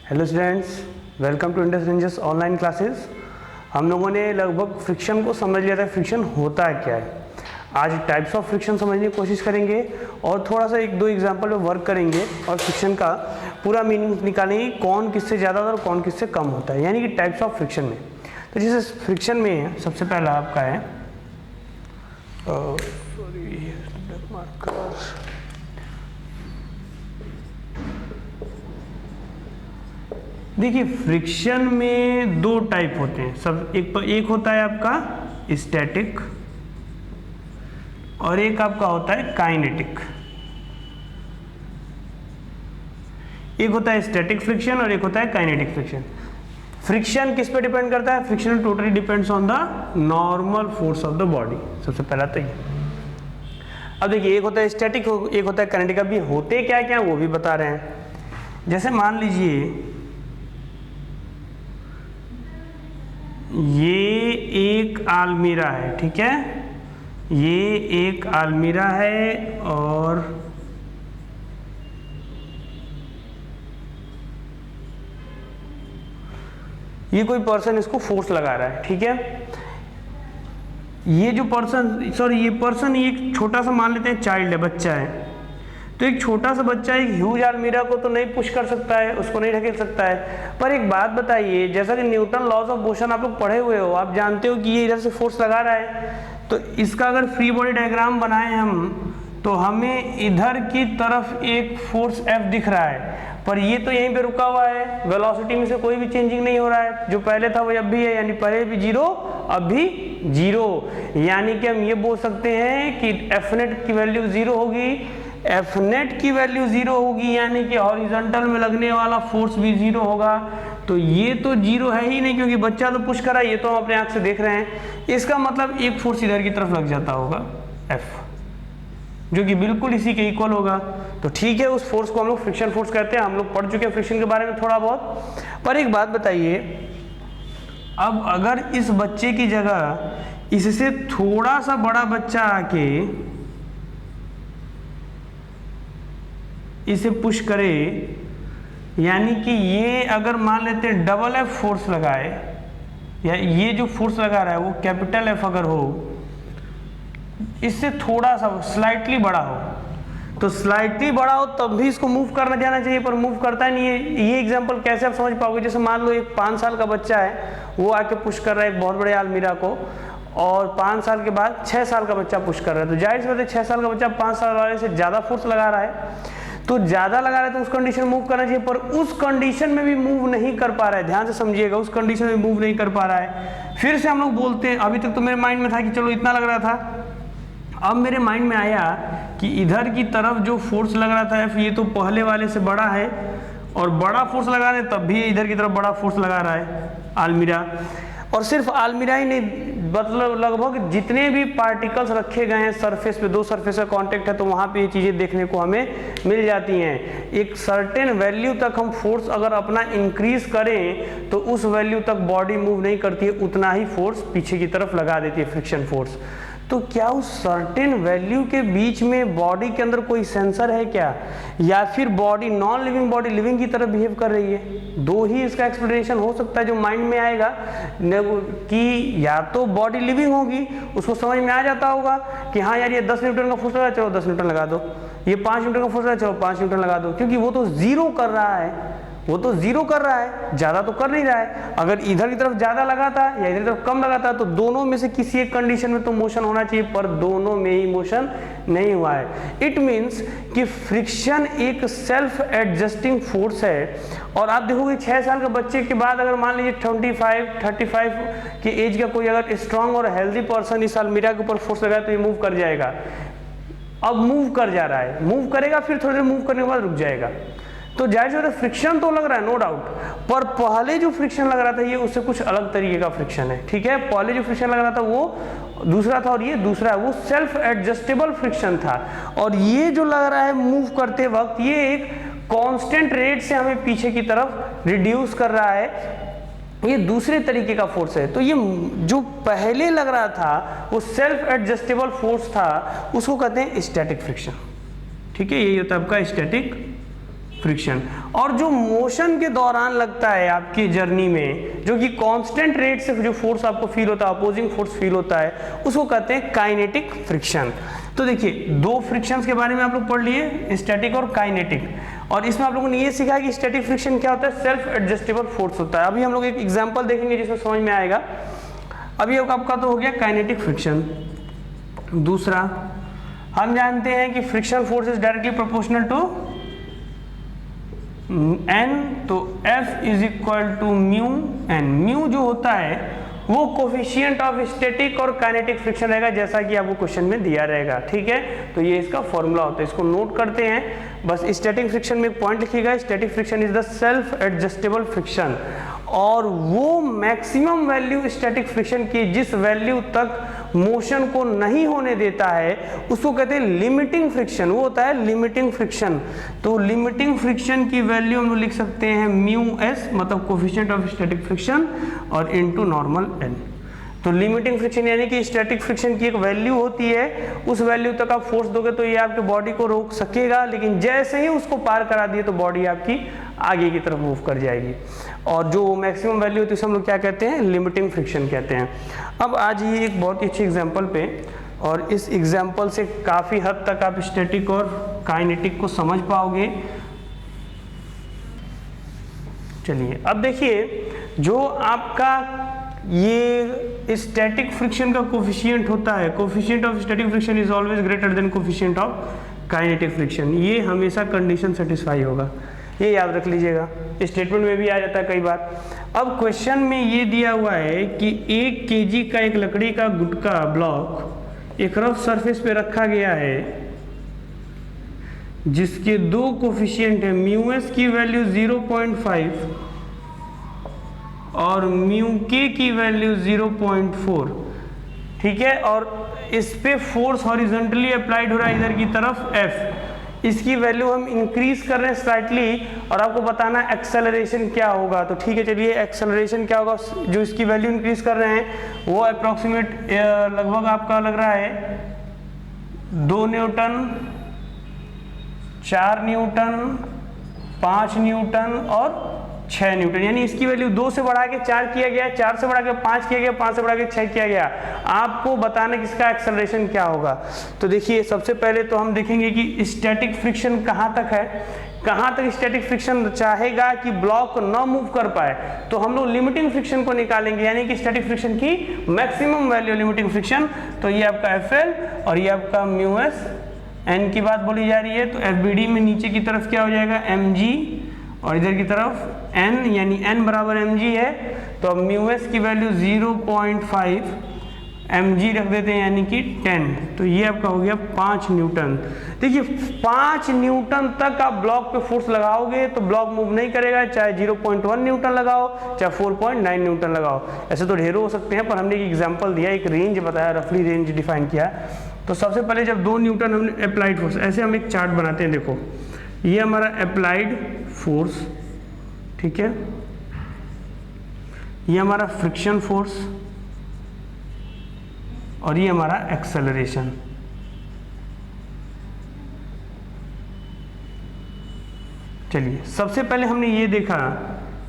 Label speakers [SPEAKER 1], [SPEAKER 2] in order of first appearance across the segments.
[SPEAKER 1] Hello students, welcome to Indus Rangers online classes. हम लोगों ने लगभग फ्रिक्शन को समझ लिया था, फ्रिक्शन होता क्या है। आज टाइप्स ऑफ फ्रिक्शन समझने की कोशिश करेंगे और थोड़ा सा एक दो एग्जांपल पे वर्क करेंगे और फ्रिक्शन का पूरा मीनिंग निकालेंगे, कौन किससे ज़्यादा होता है और कौन किससे कम होता है, यानी कि टाइप्स ऑफ फ्रिक्शन में। तो जैसे फ्रिक्शन में सबसे पहला आपका है देखिए, फ्रिक्शन में दो टाइप होते हैं। सब एक होता है आपका स्टैटिक और एक आपका होता है काइनेटिक। एक होता है स्टैटिक फ्रिक्शन और एक होता है काइनेटिक फ्रिक्शन। फ्रिक्शन किस पे डिपेंड करता है? Friction totally depends on the normal force of the body. सबसे पहला तो ये। अब देखिए, एक होता है स्टैटिक, एक होता है काइनेटिक। अभी होते क्या क्या वो भी बता रहे हैं। जैसे मान लीजिए ये एक अलमीरा है, ठीक है, ये एक अलमीरा है और ये कोई पर्सन इसको फोर्स लगा रहा है, ठीक है। ये जो पर्सन, सॉरी ये पर्सन, एक छोटा सा मान लेते हैं चाइल्ड है, बच्चा है। तो एक छोटा सा बच्चा एक ह्यूज अलमीरा को तो नहीं पुश कर सकता है, उसको नहीं ढकेल सकता है। पर एक बात बताइए, जैसा कि न्यूटन लॉज ऑफ मोशन आप लोग पढ़े हुए हो, आप जानते हो कि ये इधर से फोर्स लगा रहा है। तो इसका अगर फ्री बॉडी डायग्राम बनाए हम तो हमें इधर की तरफ एक फोर्स F दिख रहा है, पर ये तो यहीं पे रुका हुआ है, वेलोसिटी में से कोई भी चेंजिंग नहीं हो रहा है। जो पहले था वो अब भी है, यानी पहले भी जीरो अब भी जीरो। यानी कि हम ये बोल सकते हैं कि F नेट की वैल्यू जीरो होगी, F नेट की वैल्यू जीरो होगी, यानी कि हॉरिजॉन्टल में लगने वाला फोर्स भी जीरो होगा। तो ये तो जीरो है ही नहीं, क्योंकि बच्चा तो पुश कर रहा है, ये तो हम अपने आंख से देख रहे हैं। इसका मतलब एक फोर्स इधर की तरफ लग जाता होगा F, जो कि बिल्कुल इसी के इक्वल होगा। तो ठीक है, उस फोर्स को हम लोग फ्रिक्शन फोर्स कहते हैं। हम लोग पढ़ चुके हैं फ्रिक्शन के बारे में थोड़ा बहुत। पर एक बात बताइए, अब अगर इस बच्चे की जगह इससे थोड़ा सा बड़ा बच्चा आके इसे पुश करे, यानी कि ये अगर मान लेते हैं डबल F फोर्स लगाए, या ये जो फोर्स लगा रहा है वो कैपिटल F अगर हो, इससे थोड़ा सा स्लाइटली बड़ा हो, तो स्लाइटली बड़ा हो तब भी इसको मूव करना जाना चाहिए, पर मूव करता नहीं है। ये एग्जांपल कैसे आप समझ पाओगे? जैसे मान लो एक 5 साल का बच्चा है, वो आके पुश कर रहा है एक बहुत बड़े अलमीरा को, और 5 साल के बाद 6 साल का बच्चा पुश कर रहा है। तो जाहिर सी बात है 6 साल का बच्चा 5 साल वाले से ज़्यादा फोर्स लगा रहा है, तो ज़्यादा लगा रहा है, तो उस कंडीशन में मूव करना चाहिए, पर उस कंडीशन में भी मूव नहीं कर पा रहा है। ध्यान से समझिएगा, उस कंडीशन में मूव नहीं कर पा रहा है। फिर से हम लोग बोलते हैं, अभी तक तो मेरे माइंड में था कि चलो इतना लग रहा था, अब मेरे माइंड में आया कि इधर की तरफ जो फोर्स लग रहा था F, ये तो पहले वाले से बड़ा है, और बड़ा फोर्स लगा रहे तब भी इधर की तरफ बड़ा फोर्स लगा रहा है अलमीरा। और सिर्फ अलमीरा ही नहीं, मतलब लगभग जितने भी पार्टिकल्स रखे गए हैं सरफेस पे, दो सरफेस का कांटेक्ट है, तो वहाँ पे ये चीज़ें देखने को हमें मिल जाती हैं। एक सर्टेन वैल्यू तक हम फोर्स अगर अपना इंक्रीज करें तो उस वैल्यू तक बॉडी मूव नहीं करती है, उतना ही फोर्स पीछे की तरफ लगा देती है फ्रिक्शन फोर्स। तो क्या उस सर्टेन वैल्यू के बीच में बॉडी के अंदर कोई सेंसर है क्या, या फिर body non living body living की तरह बिहेव कर रही है? दो ही इसका एक्सप्लेनेशन हो सकता है जो माइंड में आएगा, कि या तो बॉडी लिविंग होगी, उसको समझ में आ जाता होगा कि हाँ यार ये 10 न्यूटन का फोर्स लगा, चलो 10 न्यूटन लगा दो, ये 5 न्यूटन का फोर्स लगा, चलो 5 न्यूटन लगा दो, क्योंकि वो तो जीरो कर रहा है, वो तो जीरो कर रहा है, ज्यादा तो कर नहीं रहा है। अगर इधर की तरफ ज्यादा लगाता या इधर की तरफ कम लगाता तो दोनों में से किसी एक कंडीशन में तो मोशन होना चाहिए, पर दोनों में ही मोशन नहीं हुआ है। इट मींस कि फ्रिक्शन एक सेल्फ एडजस्टिंग फोर्स है। और आप देखोगे 6 साल के बच्चे के बाद अगर मान लीजिए 25-35 की एज का कोई अगर स्ट्रांग और हेल्दी पर्सन इस अलमीरा के ऊपर फोर्स लगाए तो ये मूव कर जाएगा। अब मूव कर जा रहा है, मूव करेगा, फिर थोड़ी देर मूव करने के बाद रुक जाएगा। तो जाहिर सी बात है फ्रिक्शन तो लग रहा है, नो डाउट, पर पहले जो फ्रिक्शन लग रहा था ये उससे कुछ अलग तरीके का फ्रिक्शन है, ठीक है। पहले जो फ्रिक्शन लग रहा था वो दूसरा था और ये दूसरा है, वो सेल्फ एडजस्टेबल फ्रिक्शन था। और ये जो लग रहा है मूव करते वक्त, ये एक कांस्टेंट रेट से हमें पीछे की तरफ रिड्यूस कर रहा है, ये दूसरे तरीके का फोर्स है। तो ये जो पहले लग रहा था वो सेल्फ एडजस्टेबल फोर्स था, उसको कहते हैं स्टैटिक फ्रिक्शन, ठीक है। यही होता है आपका स्टैटिक फ्रिक्शन। और जो मोशन के दौरान लगता है आपकी जर्नी में, जो कि कांस्टेंट रेट से जो फोर्स आपको फील होता है, अपोजिंग फोर्स फील होता है, उसको कहते हैं काइनेटिक फ्रिक्शन। तो देखिए दो फ्रिक्शंस के बारे में आप लोग पढ़ लिए, स्टैटिक और काइनेटिक। और इसमें आप लोगों ने ये सीखा कि स्टैटिक फ्रिक्शन क्या होता है, सेल्फ एडजस्टेबल फोर्स होता है। अभी हम लोग एक एग्जांपल देखेंगे जिसमें समझ में आएगा। अभी आपका तो हो गया काइनेटिक फ्रिक्शन। दूसरा हम जानते हैं कि friction force is directly proportional to n, तो F is equal to mu n। Mu जो होता है वो कोफिशिएंट ऑफ स्टैटिक और काइनेटिक फ्रिक्शन रहेगा, जैसा कि आपको क्वेश्चन में दिया रहेगा। ठीक है, तो ये इसका फॉर्मूला होता है, इसको नोट करते हैं। बस स्टैटिक फ्रिक्शन में एक पॉइंट लिखिएगा, static friction is the self adjustable friction. और वो मैक्सिमम वैल्यू स्टैटिक फ्रिक्शन की जिस वैल्यू तक मोशन को नहीं होने देता है उसको कहते हैं लिमिटिंग फ्रिक्शन, वो होता है लिमिटिंग फ्रिक्शन। तो लिमिटिंग फ्रिक्शन की वैल्यू हम लोग लिख सकते हैं म्यू एस, मतलब कोफिशिएंट ऑफ स्टैटिक फ्रिक्शन, और इनटू नॉर्मल एन। तो लिमिटिंग फ्रिक्शन यानी कि स्टैटिक फ्रिक्शन की एक वैल्यू होती है, उस वैल्यू तक आप फोर्स दोगे तो ये आपके बॉडी को रोक सकेगा, लेकिन जैसे ही उसको पार करा दिए तो बॉडी आपकी आगे की तरफ मूव कर जाएगी। और जो मैक्सिमम वैल्यू होती है उसे हम लोग क्या कहते हैं, लिमिटिंग फ्रिक्शन कहते हैं। अब आज ये एक बहुत ही अच्छी एग्जांपल पे, और इस एग्जांपल से काफ़ी हद तक आप स्टैटिक और काइनेटिक को समझ पाओगे। चलिए अब देखिए, जो आपका ये स्टैटिक फ्रिक्शन का कोफिशिएंट होता है, coefficient of static friction is always greater than coefficient of kinetic friction. ये हमेशा कंडीशन सेटिस्फाई होगा, ये याद रख लीजिएगा, स्टेटमेंट में भी आ जाता है कई बार। अब क्वेश्चन में ये दिया हुआ है कि 1 kg का एक लकड़ी का गुटका ब्लॉक एक रफ सरफेस पे रखा गया है, जिसके दो कोफिशिएंट है, म्यू एस की वैल्यू 0.5 और म्यू के की वैल्यू 0.4। ठीक है, और इस पे फोर्स हॉरिजॉन्टली अप्लाइड हो रहा है इधर की तरफ F। इसकी वैल्यू हम इंक्रीज कर रहे हैं स्लाइटली, और आपको बताना एक्सेलरेशन क्या होगा। तो ठीक है, चलिए एक्सेलरेशन क्या होगा, जो इसकी वैल्यू इंक्रीज कर रहे हैं वो अप्रोक्सीमेट लगभग आपका लग रहा है 2 न्यूटन, 4 न्यूटन, 5 न्यूटन और 6 न्यूटन। यानी इसकी वैल्यू 2 से बढ़ा के 4 किया गया, 4 से बढ़ा के 5 किया गया, 5 से बढ़ा के 6 किया गया। आपको बताना कि इसका एक्सेलरेशन क्या होगा। तो देखिए, सबसे पहले तो हम देखेंगे कि स्टैटिक फ्रिक्शन कहाँ तक है, कहाँ तक स्टैटिक फ्रिक्शन चाहेगा कि ब्लॉक न मूव कर पाए, तो हम लोग लिमिटिंग फ्रिक्शन को निकालेंगे, यानी कि स्टैटिक फ्रिक्शन की मैक्सिमम वैल्यू लिमिटिंग फ्रिक्शन। तो ये आपका Fl और ये आपका म्यू एस, एन की बात बोली जा रही है। तो FBD में नीचे की तरफ क्या हो जाएगा, mg, और इधर की तरफ n, यानी n बराबर mg है। तो अब म्यू एस की वैल्यू 0.5, mg रख देते हैं यानी कि 10। तो ये आपका हो गया 5 न्यूटन। देखिए 5 न्यूटन तक आप ब्लॉक पे फोर्स लगाओगे तो ब्लॉक मूव नहीं करेगा, चाहे 0.1 न्यूटन लगाओ, चाहे 4.9 न्यूटन लगाओ। ऐसे तो ढेरों हो सकते हैं, पर हमने एक एग्जांपल दिया, एक रेंज बताया, रफली रेंज डिफाइन किया। तो सबसे पहले जब 2 न्यूटन हमने अप्लाइड फोर्स, ऐसे हम एक चार्ट बनाते हैं, देखो ये हमारा अप्लाइड फोर्स, ठीक है, ये हमारा फ्रिक्शन फोर्स, और ये हमारा एक्सेलरेशन। चलिए सबसे पहले हमने ये देखा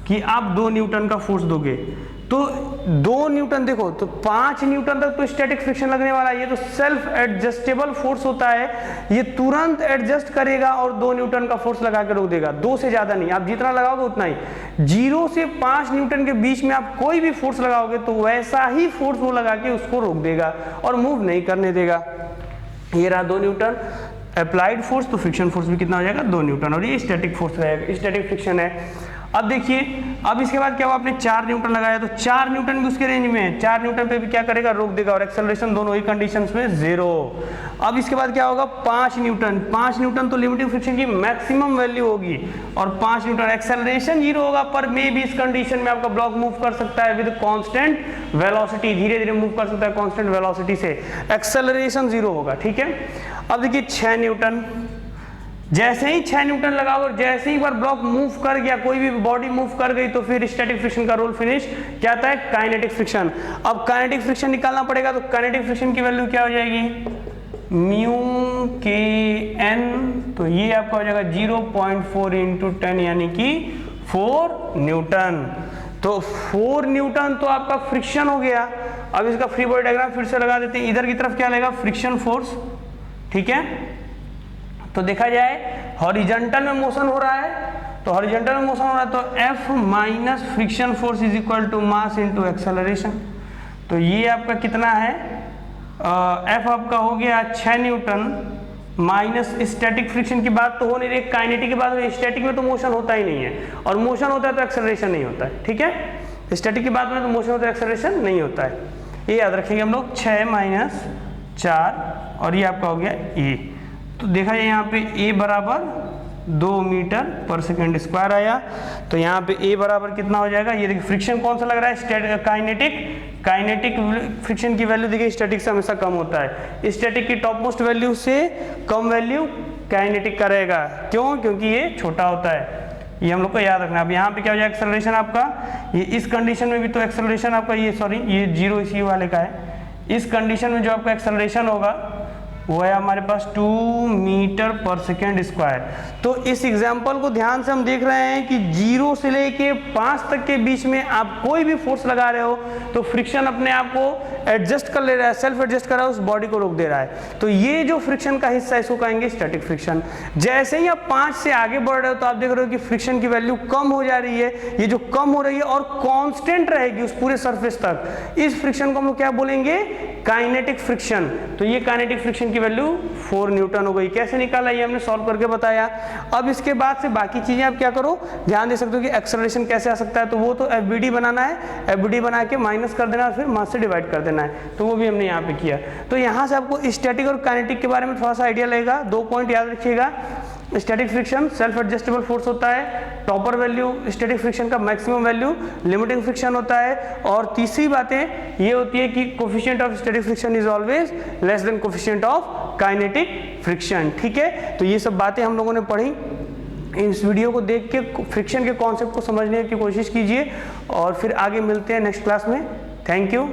[SPEAKER 1] कि आप 2 न्यूटन का फोर्स दोगे, तो 2 न्यूटन देखो, तो 5 न्यूटन तक तो स्टैटिक फ्रिक्शन लगने वाला है। ये तो सेल्फ एडजस्टेबल फोर्स होता है, ये तुरंत एडजस्ट करेगा और 2 न्यूटन का फोर्स लगा के रोक देगा, 2 से ज्यादा नहीं। आप जितना लगाओगे उतना ही। 0 से 5 न्यूटन के बीच में आप कोई भी फोर्स लगाओगे तो वैसा ही फोर्स वो लगा के उसको रोक देगा और मूव नहीं करने देगा। ये रहा 2 न्यूटन अप्लाइड फोर्स, तो फ्रिक्शन फोर्स भी कितना हो जाएगा, 2 न्यूटन, और ये स्टैटिक फोर्स रहेगा, स्टैटिक फ्रिक्शन है। अब देखिए, अब इसके बाद क्या हुआ, आपने 4 न्यूटन लगाया, तो 4 न्यूटन भी उसके रेंज में है, 4 न्यूटन पे भी क्या करेगा, रोक देगा, और एक्सेलरेशन दोनों ही कंडीशंस में 0। अब इसके बाद क्या होगा, 5 न्यूटन, 5 न्यूटन तो लिमिटिंग फ्रिक्शन की मैक्सिमम वैल्यू होगी, और 5 न्यूटन एक्सेलरेशन 0 होगा, पर मे भी इस कंडीशन में आपका ब्लॉक मूव कर सकता है विद कांस्टेंट वेलोसिटी, धीरे धीरे मूव कर सकता है कांस्टेंट वेलोसिटी से, एक्सेलरेशन 0 होगा। ठीक है, अब देखिए 6 न्यूटन, जैसे ही 6 न्यूटन लगाओ और जैसे ही बार ब्लॉक मूव कर गया, कोई भी बॉडी मूव कर गई, तो फिर स्टैटिक फ्रिक्शन का रोल फिनिश क्या आता है, काइनेटिक फ्रिक्शन। अब काइनेटिक फ्रिक्शन निकालना पड़ेगा, तो काइनेटिक फ्रिक्शन की वैल्यू क्या हो जाएगी, म्यू के एन, तो ये आपका हो जाएगा 0.4 इंटू 10 यानी कि 4 न्यूटन। तो 4 न्यूटन तो आपका फ्रिक्शन हो गया। अब इसका फ्री बॉडी डायग्राम फिर से लगा देते हैं। इधर की तरफ क्या लगेगा, फ्रिक्शन फोर्स, ठीक है। तो देखा जाए हॉरिजॉन्टल में मोशन हो रहा है, तो हॉरिजॉन्टल में मोशन हो रहा है तो F minus friction force is equal to mass into acceleration. तो ये आपका कितना है, F आपका हो गया 6 न्यूटन माइनस स्टैटिक फ्रिक्शन की बात तो हो नहीं रही, काइनेटिक की बात हो रही है। स्टैटिक में तो मोशन होता ही नहीं है, और मोशन होता है तो एक्सेलरेशन नहीं होता है, ठीक है। स्टैटिक की बात में तो मोशन होता है, एक्सेलरेशन नहीं होता है, ये याद रखेंगे हम लोग। 6 माइनस 4 और ये आपका हो गया ए। तो देखा जाए यहाँ पे ए बराबर 2 मीटर पर सेकेंड स्क्वायर आया। तो यहाँ पे ए बराबर कितना हो जाएगा, ये देखिए फ्रिक्शन कौन सा लग रहा है, काइनेटिक फ्रिक्शन की वैल्यू देखिए स्टैटिक से हमेशा कम होता है। स्टैटिक की टॉप मोस्ट वैल्यू से कम वैल्यू काइनेटिक का रहेगा, क्यों, क्योंकि ये छोटा होता है, ये हम लोग को याद रखना। अब यहाँ पे क्या हो जाएगा, एक्सेलरेशन आपका, ये इस कंडीशन में भी तो एक्सेलरेशन आपका ये 0 इसी वाले का है। इस कंडीशन में जो आपका एक्सेलरेशन होगा वो है हमारे पास 2 मीटर पर सेकेंड स्क्वायर। तो इस एग्जाम्पल को ध्यान से हम देख रहे हैं कि 0 से लेके 5 तक के बीच में आप कोई भी फोर्स लगा रहे हो तो फ्रिक्शन अपने आप को एडजस्ट कर ले रहा है, सेल्फ एडजस्ट कर रहा है, उस बॉडी को रोक दे रहा है। तो ये जो फ्रिक्शन का हिस्सा है इसको कहेंगे स्टैटिक फ्रिक्शन। जैसे ही आप 5 से आगे बढ़ रहे हो तो आप देख रहे हो कि फ्रिक्शन की वैल्यू कम हो जा रही है, ये जो कम हो रही है और कांस्टेंट रहेगी उस पूरे सरफेस तक, इस फ्रिक्शन को हम लोग क्या बोलेंगे, काइनेटिक फ्रिक्शन। तो ये काइनेटिक फ्रिक्शन की वैल्यू 4 न्यूटन हो गई। कैसे निकाला ये हमने सॉल्व करके बताया। अब इसके बाद से बाकी चीजें आप क्या करो, ध्यान दे सकते हो कि एक्सेलरेशन कैसे आ सकता है, तो वो तो एफबीडी बनाना है, एफबीडी बना के माइनस कर देना और फिर मास से डिवाइड कर देना है, तो वो भी हमने यहाँ पे किया। तो यहाँ से आपको स्टैटिक और काइनेटिक के बारे में थोड़ा सा आइडिया लगेगा। 2 पॉइंट याद रखिएगा, static friction self adjustable force होता है, टॉपर वैल्यू स्टैटिक फ्रिक्शन का मैक्सिमम वैल्यू लिमिटिंग फ्रिक्शन होता है, और तीसरी बातें ये होती है कि coefficient of static friction is always less than coefficient of kinetic friction, ठीक है। तो ये सब बातें हम लोगों ने पढ़ी। इस वीडियो को देख के फ्रिक्शन के कॉन्सेप्ट को समझने की कोशिश कीजिए और फिर आगे मिलते हैं नेक्स्ट क्लास में। Thank you.